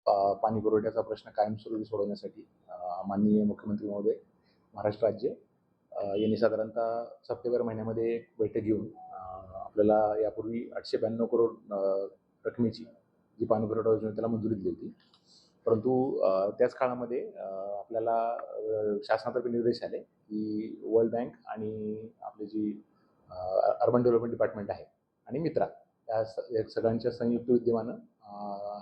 पाणी पुरवठ्याचा प्रश्न कायमस्वरूपी सोडवण्यासाठी माननीय मुख्यमंत्री महोदय, महाराष्ट्र राज्य यांनी साधारणतः सप्टेंबर महिन्यामध्ये एक बैठक घेऊन आपल्याला यापूर्वी 892 करोड रकमेची जी पाणी पुरवठा योजना त्याला मंजुरी दिली होती. परंतु त्याच काळामध्ये आपल्याला शासनातर्फे निर्देश आले की वर्ल्ड बँक आणि आपली जी अर्बन डेव्हलपमेंट डिपार्टमेंट आहे आणि मित्रा या सगळ्यांच्या संयुक्त विद्यमानं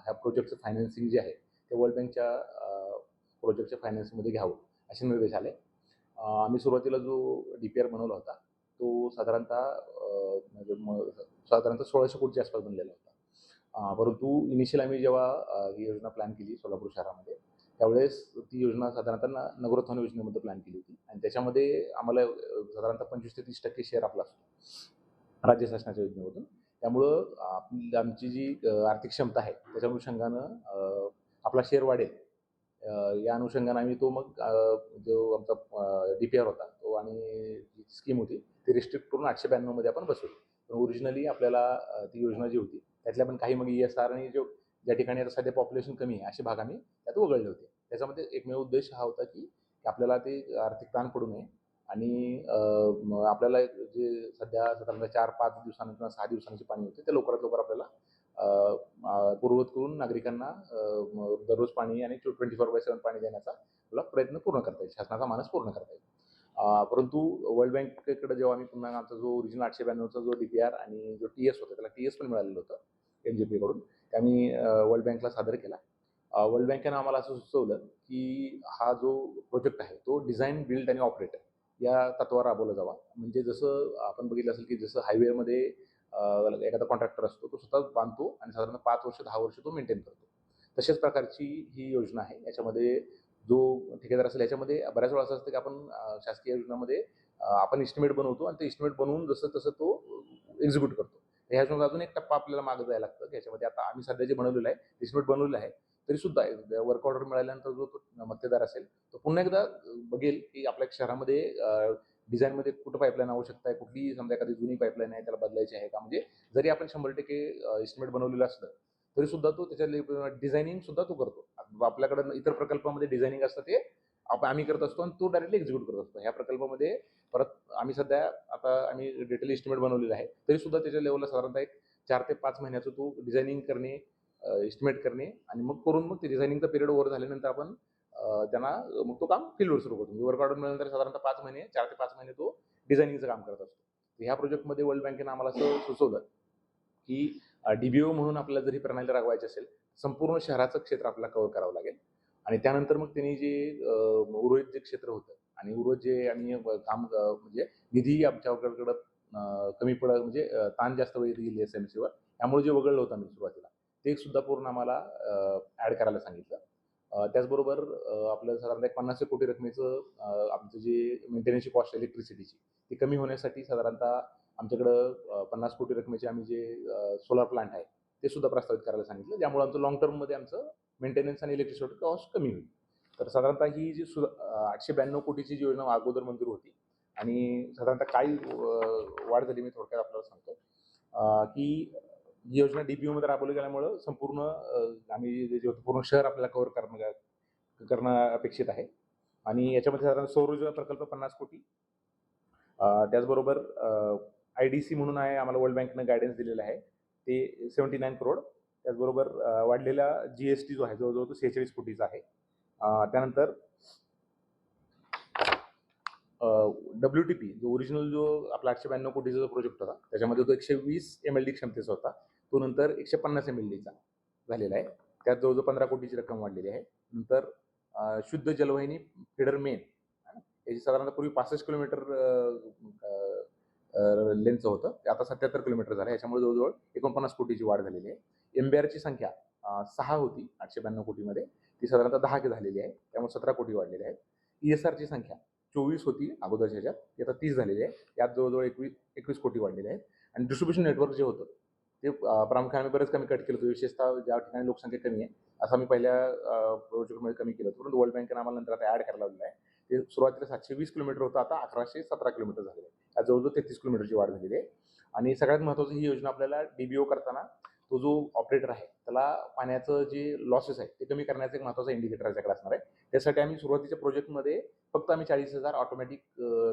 ह्या प्रोजेक्टचं फायनान्सिंग जे आहे ते वर्ल्ड बँकच्या प्रोजेक्टच्या फायनान्समध्ये घ्यावं असे निर्देश आले. आम्ही सुरुवातीला जो DPR बनवला होता तो म्हणजे साधारणतः 1600 कोटीच्या आसपास बनलेला होता. परंतु इनिशियल आम्ही जेव्हा ही योजना प्लॅन केली सोलापूर शहरामध्ये त्यावेळेस ती योजना साधारणतः नगरोत्थान योजनेमध्ये प्लॅन केली होती आणि त्याच्यामध्ये आम्हाला साधारणतः 25 ते 30% शेअर आपला असतो राज्य शासनाच्या योजनेमधून. त्यामुळं आमची जी आर्थिक क्षमता आहे त्याच्या अनुषंगानं आपला शेअर वाढेल या अनुषंगाने आम्ही तो मग जो आमचा DPR होता तो आणि जी स्कीम होती ती रिस्ट्रिक्ट करून 892 मध्ये आपण बसवली. पण ओरिजिनली आपल्याला ती योजना जी होती त्यातल्या पण काही मग ESR आणि ज्या ठिकाणी आता सध्या पॉप्युलेशन कमी आहे असे भाग आम्ही त्यात वगळले होते. त्याच्यामध्ये एकमेव उद्देश हा होता की आपल्याला ते आर्थिक ताण पडू नये आणि आपल्याला जे सध्या साधारणतः 4-5 दिवसांनी किंवा 6 दिवसांची पाणी होते ते लवकरात लवकर आपल्याला पूर्ववत करून नागरिकांना दररोज पाणी आणि 24/7 पाणी देण्याचा आपला प्रयत्न पूर्ण करता येईल, शासनाचा मानस पूर्ण करता येईल. परंतु वर्ल्ड बँकेकडे जेव्हा आम्ही पुन्हा आमचा जो ओरिजिनल 892चा जो DPR आणि जो TS होता त्याला TS पण मिळालेलं होतं MJP कडून ते आम्ही वर्ल्ड बँकला सादर केला. वर्ल्ड बँकेनं आम्हाला असं सुचवलं की हा जो प्रोजेक्ट आहे तो डिझाईन, बिल्ड आणि ऑपरेट या तत्वावर राबवला जावा. म्हणजे जसं आपण बघितलं असेल की जसं हायवेमध्ये एखादा कॉन्ट्रॅक्टर असतो तो स्वतः बांधतो आणि साधारण 5 वर्ष 10 वर्ष तो मेंटेन करतो. तशाच प्रकारची ही योजना आहे. याच्यामध्ये जो ठेकेदार असेल याच्यामध्ये बऱ्याच वेळा असं असतं की आपण शासकीय योजनामध्ये आपण इस्टिमेट बनवतो आणि ते इस्टिमेट बनवून जसं तसं तो एक्झिक्यूट करतो. तर ह्याच्यामध्ये अजून एक टप्पा आपल्याला मागे जायला लागतं. याच्यामध्ये आता आम्ही सध्या जे बनवलेलं आहे इस्टिमेट बनवलेलं आहे तरी सुद्धा वर्क ऑर्डर मिळाल्यानंतर जो तो मक्तेदार असेल तो पुन्हा एकदा बघेल की आपल्या शहरामध्ये डिझाईनमध्ये कुठं पाईपलाईन आवश्यकता आहे, कुठली समजा एखादी जुनी पाईपलाईन आहे त्याला बदलायची आहे का. म्हणजे जरी आपण 100% इस्टिमेट बनवलेलं असलं तरी सुद्धा तो त्याच्यातले डिझायनिंग सुद्धा तो करतो. आपल्याकडे इतर प्रकल्पामध्ये डिझायनिंग असतं ते आम्ही करत असतो आणि तो डायरेक्टली एक्झिक्यूट करत असतो. ह्या प्रकल्पामध्ये परत आम्ही सध्या आता आम्ही डिटेल इस्टिमेट बनवलेलं आहे तरी सुद्धा त्याच्या लेवलला साधारणतः एक 4 ते 5 महिन्याचं तो डिझायनिंग करणे, इस्टिमेट करणे आणि मग करून मग ते डिझायनिंगचा पिरियड ओव्हर झाल्यानंतर आपण त्यांना मग तो काम फील्डवर सुरू करतो. वर्क ऑर्डर मिळाल्यानंतर साधारणतः 5 महिने 4 ते 5 महिने तो डिझायनिंगचं काम करत असतो. ह्या प्रोजेक्टमध्ये वर्ल्ड बँकेनं आम्हाला असं सुचवलं की DBO म्हणून आपल्याला जरी प्रणाली राबवायची असेल संपूर्ण शहराचं क्षेत्र आपल्याला कव्हर करावं लागेल आणि त्यानंतर मग त्यांनी जे उर्वरित जे क्षेत्र होतं आणि उर्वरित जे आम्ही काम म्हणजे निधी आमच्याकडं कमी पडत म्हणजे ताण जास्त वेळ येईल SMCवर त्यामुळे जे वगळलं होतं आम्ही सुरुवातीला ते सुद्धा पूर्ण आम्हाला ॲड करायला सांगितलं. त्याचबरोबर आपलं साधारणतः 50 कोटी रकमेचं आमचं जे मेंटेनन्सची कॉस्ट इलेक्ट्रिसिटीची ती कमी होण्यासाठी साधारणतः आमच्याकडं 50 कोटी रकमेचे आम्ही जे सोलार प्लांट आहे ते सुद्धा प्रस्तावित करायला सांगितलं ज्यामुळे आमचं लॉंग टर्ममध्ये आमचं मेंटेनन्स आणि इलेक्ट्रिसिटी कॉस्ट कमी होईल. तर साधारणतः ही जी 892 कोटीची जी योजना अगोदर मंजूर होती आणि साधारणतः काही वाढ झाली मी थोडक्यात आपल्याला सांगतो की ही योजना DPO मध्ये राबवली गेल्यामुळं संपूर्ण आम्ही जे होतं पूर्ण शहर आपल्याला कव्हर करणं अपेक्षित आहे आणि याच्यामध्ये साधारण सौर ऊर्जा प्रकल्प 50 कोटी त्याचबरोबर IDC म्हणून आहे आम्हाला वर्ल्ड बँकनं गायडन्स दिलेलं आहे ते 79 करोड. त्याचबरोबर वाढलेला GST जो आहे जवळजवळ तो 46 कोटीचा आहे. त्यानंतर WTP जो ओरिजिनल जो आपला 892 कोटीचा जो प्रोजेक्ट होता त्याच्यामध्ये तो 120 MLD क्षमतेचा होता तो नंतर 150 MLDचा झालेला आहे. त्यात जवळजवळ 15 कोटीची रक्कम वाढलेली आहे. नंतर शुद्ध जलवाहिनी फिडर मेन याची साधारणतः पूर्वी 65 किलोमीटर लेंथचं होतं ते आता 77 किलोमीटर झालं. याच्यामुळे जवळजवळ 49 कोटीची वाढ झालेली आहे. MBRची संख्या 6 होती 892 कोटीमध्ये ती साधारणतः 10 झालेली आहे त्यामुळे 17 कोटी वाढलेली आहे. ESRची संख्या 24 होती अगोदरच्या ह्याच्यात ती आता 30 झालेली आहे. यात जवळजवळ 21 कोटी वाढलेले आहेत आणि डिस्ट्रीब्युशन नेटवर्क जे होतं ते प्रामुख्याने बरेच कमी कट केलं होतं विशेषतः ज्या ठिकाणी लोकसंख्या कमी आहे असं आम्ही पहिल्या प्रोजेक्टमध्ये कमी केलं होतं. परंतु वर्ल्ड बँकेनं आम्हाला नंतर आता ॲड करायला लावलेलं आहे. ते सुरुवातीला 720 किलोमीटर होतं आता 1117 किलोमीटर झालेलं आहे. यात जवळजवळ 33 किलोमीटरची वाढ झालेली आहे आणि सगळ्यात महत्त्वाचं ही योजना आपल्याला DBO करताना तो जो ऑपरेटर आहे त्याला पाण्याचं जे लॉसेस आहे ते कमी करण्याचं एक महत्त्वाचा इंडिकेटर याच्याकडे असणार आहे. त्यासाठी आम्ही सुरुवातीच्या प्रोजेक्टमध्ये फक्त आम्ही 40,000 ऑटोमॅटिक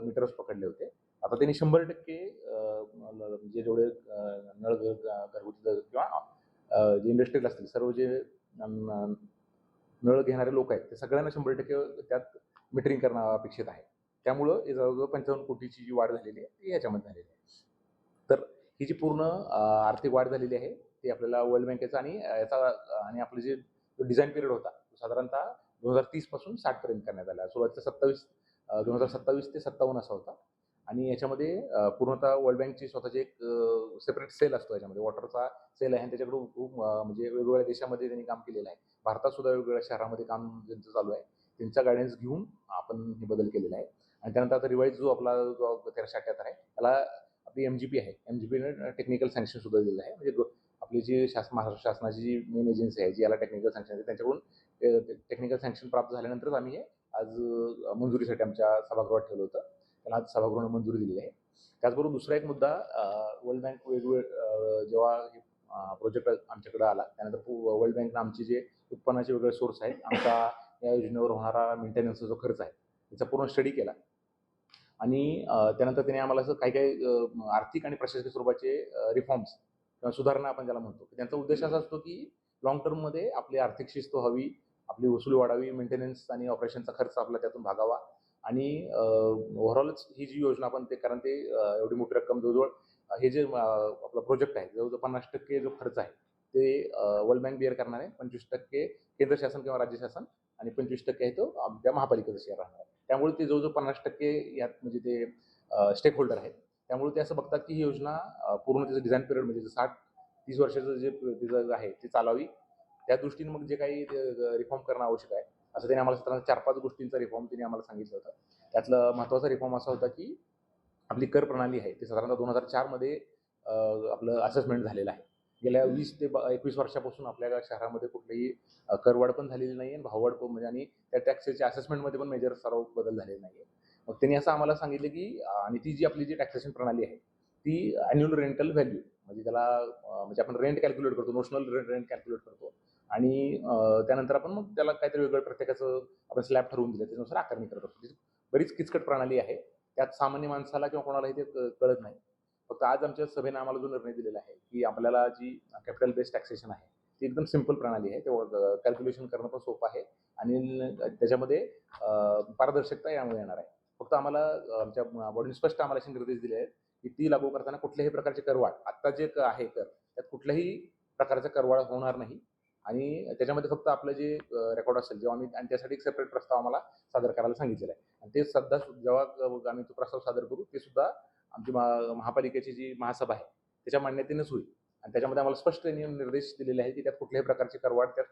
मीटर्स पकडले होते. आता त्यांनी 100% म्हणजे जेवढे नळ घरगुती किंवा जे इंडस्ट्रियल असतील सर्व जे नळ घेणारे लोक आहेत ते सगळ्यांना 100% त्यात मीटरिंग करणं अपेक्षित आहे. त्यामुळं हे जवळजवळ 55 कोटीची जी वाढ झालेली आहे ती याच्यामध्ये झालेली आहे. तर ही जी पूर्ण आर्थिक वाढ झालेली आहे ती आपल्याला वर्ल्ड बँकेचा आणि याचा आणि आपलं जे डिझाईन पिरियड होता तो साधारणतः 2030 पासून 60 पर्यंत करण्यात आला. सुरुवातीचा 2027 ते 57 असा होता आणि याच्यामध्ये पूर्णतः वर्ल्ड बँकची स्वतःची एक सेपरेट सेल असतो. याच्यामध्ये वॉटरचा सेल आहे आणि त्याच्याकडून खूप म्हणजे वेगवेगळ्या देशामध्ये त्यांनी काम केलेलं आहे. भारतात सुद्धा वेगवेगळ्या शहरामध्ये काम ज्यांचं चालू आहे त्यांचा गायडन्स घेऊन आपण हे बदल केलेला आहे. आणि त्यानंतर आता रिवाईज जो आपला जो 1378 आहे त्याला आपली MGP आहे. MGPने टेक्निकल सँक्शन सुद्धा दिलेलं आहे. म्हणजे आपली जी महाराष्ट्र शासनाची जी मेन एजन्सी आहे जी याला टेक्निकल सँक्शन आहे त्यांच्याकडून टेक्निकल सँक्शन प्राप्त झाल्यानंतरच आम्ही हे आज मंजुरीसाठी आमच्या सभागृहात ठेवलं होतं. त्याला आज सभागृहाने मंजुरी दिलेली आहे. त्याचबरोबर दुसरा एक मुद्दा वर्ल्ड बँक जेव्हा प्रोजेक्ट आमच्याकडे आला त्यानंतर वर्ल्ड बँकनं आमचे जे उत्पन्नाचे वेगळे सोर्स आहेत आमचा या योजनेवर होणारा मेंटेनन्सचा जो खर्च आहे त्याचा पूर्ण स्टडी केला आणि त्यानंतर त्याने आम्हाला असं काही काही आर्थिक आणि प्रशासकीय स्वरूपाचे रिफॉर्म्स किंवा सुधारणा आपण ज्याला म्हणतो त्यांचा उद्देश असा असतो की लॉंग टर्ममध्ये आपली आर्थिक शिस्त हवी, आपली वसुली वाढावी, मेंटेनन्स आणि ऑपरेशनचा खर्च आपला त्यातून भागावा आणि ओव्हरऑलच ही जी योजना आपण ते कारण ते एवढी मोठी रक्कम जवळजवळ हे जे आपला प्रोजेक्ट आहे जवळजवळ 50% जो खर्च आहे ते वर्ल्ड बँक बिअर करणार आहे. 25% केंद्र शासन किंवा राज्य शासन आणि 25% आहे तो आमच्या महापालिकेचा शेअर राहणार आहे. त्यामुळे ते जवळजवळ 50% यात म्हणजे ते स्टेक होल्डर आहेत. त्यामुळे ते असं बघतात की ही योजना पूर्ण त्याचं डिझाईन पिरियड म्हणजे 60-30 वर्षाचं जे तिचं आहे ते चालावी. त्या दृष्टीने मग जे काही रिफॉर्म करणं आवश्यक आहे असं त्यांनी आम्हाला साधारण 4-5 गोष्टींचा रिफॉर्म त्यांनी आम्हाला सांगितलं होतं. त्यातलं महत्त्वाचा रिफॉर्म असा होता की आपली कर प्रणाली आहे ती साधारणतः 2004 मध्ये आपलं असेसमेंट झालेलं आहे. गेल्या 20 ते 21 वर्षापासून आपल्या शहरामध्ये कुठलीही करवाढ पण झालेली नाही आणि भाववाढ पण म्हणजे आणि त्या टॅक्सेसच्या असेसमेंटमध्ये पण मेजर सर्व बदल झालेले नाही. मग त्यांनी असं आम्हाला सांगितलं की आणि ती जी आपली जी टॅक्सेशन प्रणाली आहे ती ॲन्युअल रेंटल व्हॅल्यू म्हणजे त्याला म्हणजे आपण रेंट कॅल्क्युलेट करतो, नोशनल रेंट कॅल्क्युलेट करतो आणि त्यानंतर आपण मग त्याला काहीतरी वेगळं प्रत्येकाचं आपण स्लॅब ठरवून दिलं त्याच्यानुसार आकारणी करत असतो. बरीच किचकट प्रणाली आहे. त्यात सामान्य माणसाला किंवा कोणालाही ते कळत नाही. फक्त आज आमच्या सभेनं आम्हाला जो निर्णय दिलेला आहे की आपल्याला जी कॅपिटल बेस्ड टॅक्सेशन आहे ती एकदम सिंपल प्रणाली आहे. ते कॅल्क्युलेशन करणं पण सोपं आहे आणि त्याच्यामध्ये पारदर्शकता यामुळे येणार आहे. फक्त आम्हाला आमच्या बॉडीने स्पष्ट आम्हाला असे निर्देश दिले आहेत की ती लागू करताना कुठल्याही प्रकारचे करवाढ आत्ता जे आहे कर त्यात कुठल्याही प्रकारचा करवाढ होणार नाही आणि त्याच्यामध्ये फक्त आपलं जे रेकॉर्ड असेल जेव्हा आम्ही आणि त्यासाठी एक सेपरेट प्रस्ताव आम्हाला सादर करायला सांगितलेला आहे आणि ते सध्या जेव्हा आम्ही तो प्रस्ताव सादर करू ते सुद्धा आमची महापालिकेची जी महासभा आहे त्याच्या मान्यतेनेच होईल आणि त्याच्यामध्ये आम्हाला स्पष्ट निर्देश दिलेले आहेत की त्यात कुठल्याही प्रकारची करवाढ त्यात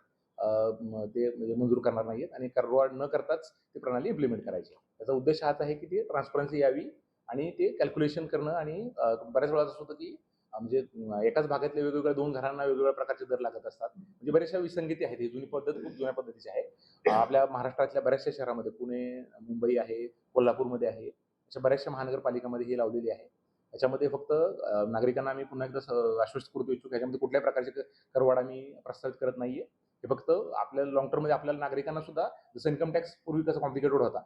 ते म्हणजे मंजूर करणार नाहीत आणि करवाढ न करताच ती प्रणाली इम्प्लिमेंट करायची. त्याचा उद्देश हाच आहे की ती ट्रान्सपरन्सी यावी आणि ते कॅल्क्युलेशन करणं आणि बऱ्याच वेळा असं होतं की म्हणजे एकाच भागातल्या वेगवेगळ्या 2 घरांना वेगवेगळ्या प्रकारचे दर लागत असतात. म्हणजे बऱ्याचशा विसंगती आहेत. ही जुनी पद्धत खूप जुन्या पद्धतीची आहे. आपल्या महाराष्ट्रातल्या बऱ्याचशा शहरामध्ये पुणे, मुंबई आहे, कोल्हापूरमध्ये आहे. अशा बऱ्याचशा महानगरपालिकामध्ये ही लावलेली आहे. याच्यामध्ये फक्त नागरिकांना आम्ही पुन्हा एकदा आश्वस्त करू इच्छुक याच्यामध्ये कुठल्याही प्रकारचे करवाढ आम्ही प्रस्तावित करत नाहीये. हे फक्त आपल्याला लाँग टर्ममध्ये आपल्याला नागरिकांना सुद्धा जसं इन्कम टॅक्स पूर्वी कसा कॉम्प्लिकेटेड होता